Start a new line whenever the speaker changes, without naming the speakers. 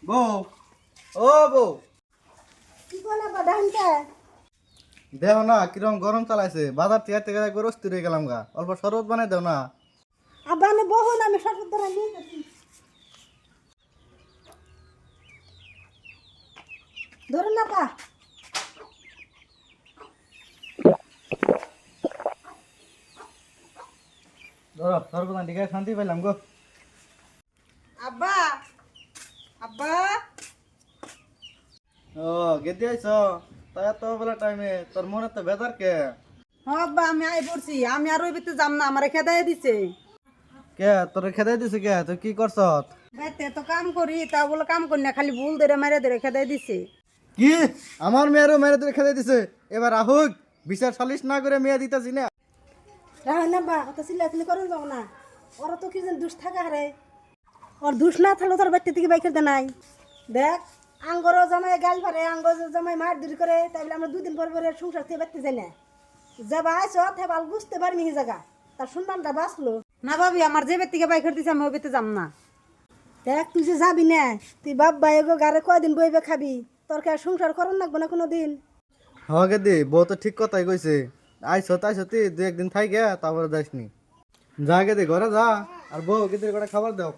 বউ, ও বউ,
কি কোনা বাদানটা
দেও না কিরম গরম চালাইছে, বাজার থেকে একবার অস্থির হয়ে গেলাম গা। অল্প শরবত বানাই দেও না।
আবানে বহু না আমি সরকার ধরে নিয়ে যাচ্ছি ধরে না পা
ধরো শরবত না দিকে শান্তি পাইলাম গো।
আব্বা আব্বা
ও গেদি আইছ, তাই এত বেলা টাইমে তোর মনে তো বেজার কে?
হ্যাঁ আব্বা আমি আই পড়ছি, আমি আর ওই ভিতরে যাম না, আমারে খেদাই দিছে।
কে তোর খেদাই দিছে কে? তুই কি করছ?
বাইতে তো কাম করি, তা বলে কাম করি না, খালি ভুল ধরে মারে ধরে খেদাই দিছে।
কি আমার মেয়েরও মেরে তুই খেদাই দিছে? এবার আহুক, বিচার সালিশ না করে মেয়ে দিতেছি না।
রাহ না বা অত চিল্লাচিল্লি করুন যাও না, ওরা তো কি যেন দুষ থাকা হারে, ওর দুষ না থাকলে তোর বাড়িতে থেকে বাইক খেলতে নাই। দেখ আঙ্গরও জামাই গাল পারে, আঙ্গর জামাই মার দূর করে, তাই বলে আমরা দুদিন পর পরে সংসার থেকে বাড়তে যাই না। যাবা আইস হেবাল বুঝতে পারবি হি জায়গা, তার সম্মানটা বাঁচলো না। ভাবি আমার যে ব্যক্তিকে বাইক খেলতেছে আমি ওই বেতে যাম না। দেখ তুই যে যাবি না, তুই বাপ ভাই গো গারে কয়দিন বইবে খাবি, তোর কে আর সংসার করন লাগবো না কোনো দিন।
হ গেদি, বউ তো ঠিক কথাই কইছে। আইস তাইস তুই দু একদিন থাই গে, তারপরে যাইসনি। যা গেদি ঘরে যা, আর বউ গেদির করে খাবার দাও।